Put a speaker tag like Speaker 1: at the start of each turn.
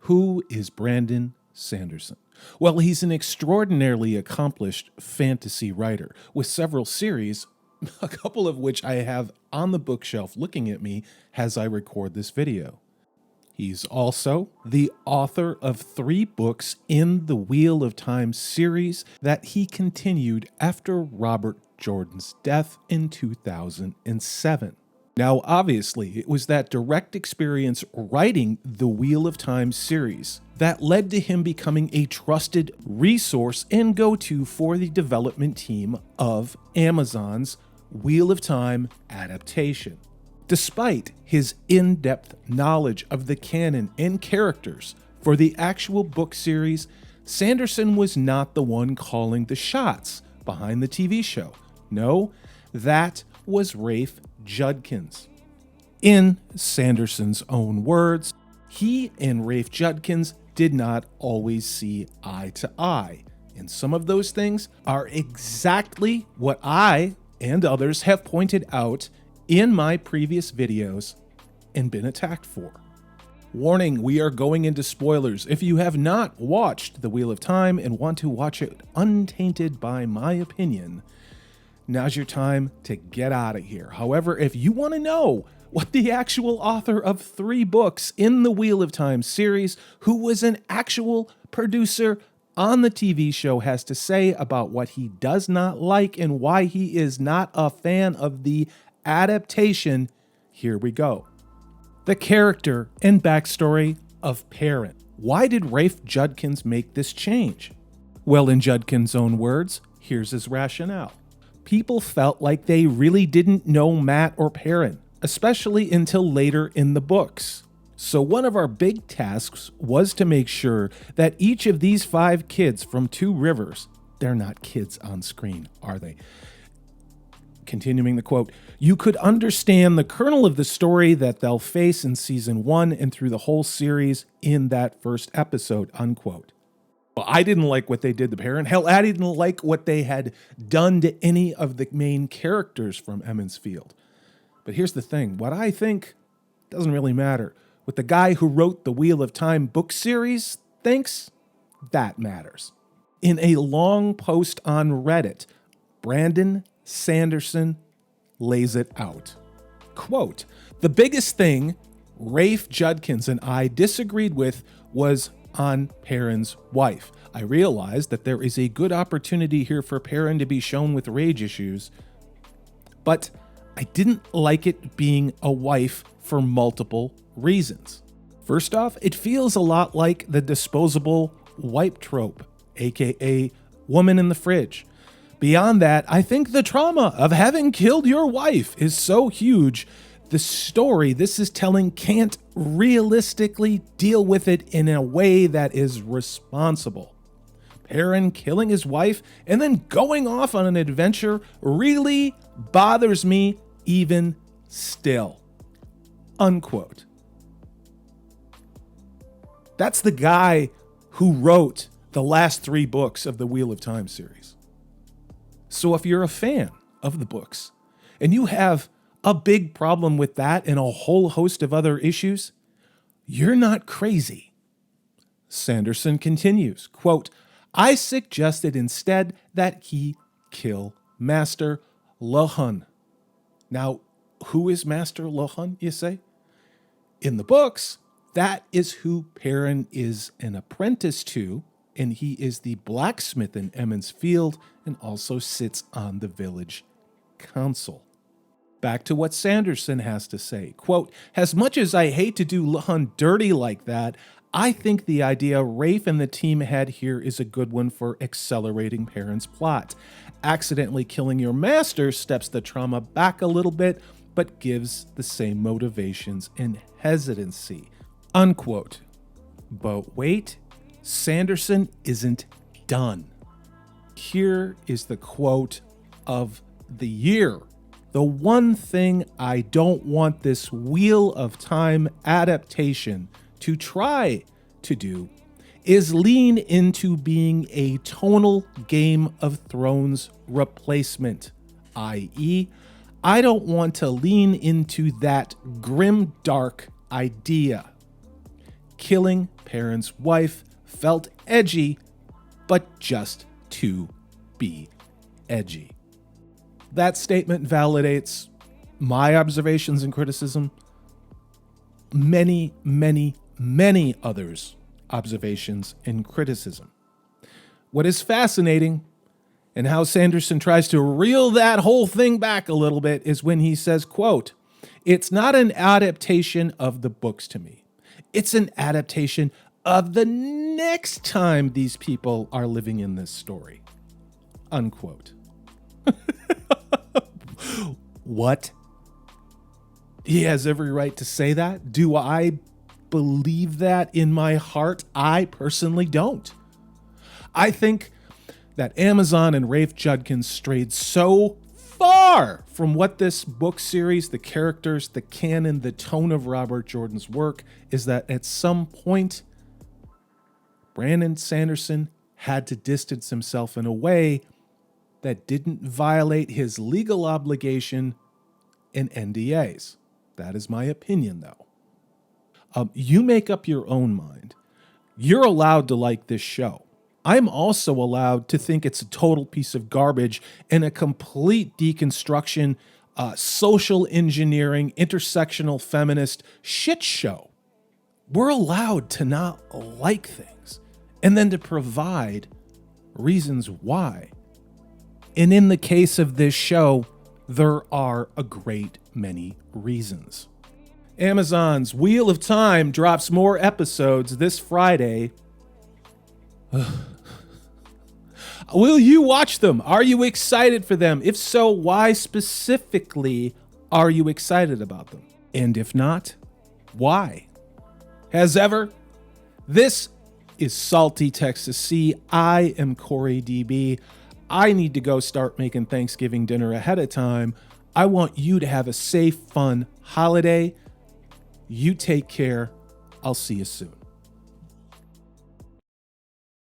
Speaker 1: Who is Brandon Sanderson? Well, he's an extraordinarily accomplished fantasy writer with several series, a couple of which I have on the bookshelf looking at me as I record this video. He's also the author of 3 books in the Wheel of Time series that he continued after Robert Jordan's death in 2007. Now, obviously, it was that direct experience writing the Wheel of Time series that led to him becoming a trusted resource and go-to for the development team of Amazon's Wheel of Time adaptation. Despite his in-depth knowledge of the canon and characters for the actual book series, Sanderson was not the one calling the shots behind the TV show. No, that was Rafe Judkins. In Sanderson's own words, he and Rafe Judkins did not always see eye to eye, and some of those things are exactly what I and others have pointed out in my previous videos and been attacked for. Warning, we are going into spoilers. If you have not watched The Wheel of Time and want to watch it untainted by my opinion, now's your time to get out of here. However, if you want to know what the actual author of 3 books in the Wheel of Time series, who was an actual producer on the TV show, has to say about what he does not like and why he is not a fan of the adaptation, here we go. The character and backstory of Perrin. Why did Rafe Judkins make this change? Well, in Judkins' own words, here's his rationale. People felt like they really didn't know Matt or Perrin, especially until later in the books. So one of our big tasks was to make sure that each of these 5 kids from 2 Rivers, they're not kids on screen, are they? Continuing the quote, you could understand the kernel of the story that they'll face in season 1 and through the whole series in that first episode, unquote. Well, I didn't like what they did to Perrin. Hell, I didn't like what they had done to any of the main characters from Emond's Field. But here's the thing. What I think doesn't really matter. What the guy who wrote the Wheel of Time book series thinks, that matters. In a long post on Reddit, Brandon Sanderson lays it out. Quote, the biggest thing Rafe Judkins and I disagreed with was on Perrin's wife. I realized that there is a good opportunity here for Perrin to be shown with rage issues, but I didn't like it being a wife for multiple reasons. First off, it feels a lot like the disposable wipe trope, aka woman in the fridge. Beyond that, I think the trauma of having killed your wife is so huge, the story this is telling can't realistically deal with it in a way that is responsible. Perrin killing his wife and then going off on an adventure really bothers me even still. Unquote. That's the guy who wrote the last 3 books of the Wheel of Time series. So if you're a fan of the books and you have a big problem with that and a whole host of other issues, you're not crazy. Sanderson continues, quote, I suggested instead that he kill Master Lohun. Now, who is Master Lohun, you say? In the books, that is who Perrin is an apprentice to, and he is the blacksmith in Emond's Field and also sits on the village council. Back to what Sanderson has to say. Quote, as much as I hate to do Lohun dirty like that, I think the idea Rafe and the team had here is a good one for accelerating Perrin's plot. Accidentally killing your master steps the trauma back a little bit, but gives the same motivations and hesitancy. Unquote. But wait, Sanderson isn't done. Here is the quote of the year. The one thing I don't want this Wheel of Time adaptation to try to do is lean into being a tonal Game of Thrones replacement, i.e., I don't want to lean into that grim dark idea. Killing parent's wife felt edgy, but just to be edgy. That statement validates my observations and criticism, many, many, many others' observations and criticism. What is fascinating, and how Sanderson tries to reel that whole thing back a little bit, is when he says, quote, "It's not an adaptation of the books to me. It's an adaptation of the next time these people are living in this story." Unquote. What? He has every right to say that. Do I believe that in my heart? I personally don't. I think that Amazon and Rafe Judkins strayed so far from what this book series, the characters, the canon, the tone of Robert Jordan's work is that at some point, Brandon Sanderson had to distance himself in a way that didn't violate his legal obligation in NDAs. That is my opinion, though. You make up your own mind. You're allowed to like this show. I'm also allowed to think it's a total piece of garbage and a complete deconstruction, social engineering, intersectional feminist shit show. We're allowed to not like things and then to provide reasons why. And in the case of this show, there are a great many reasons. Amazon's Wheel of Time drops more episodes this Friday. Will you watch them? Are you excited for them? If so, why specifically are you excited about them? And if not, why? As ever, this is Salty Texas C. I am Corey DB. I need to go start making Thanksgiving dinner ahead of time. I want you to have a safe, fun holiday. You take care. I'll see you soon.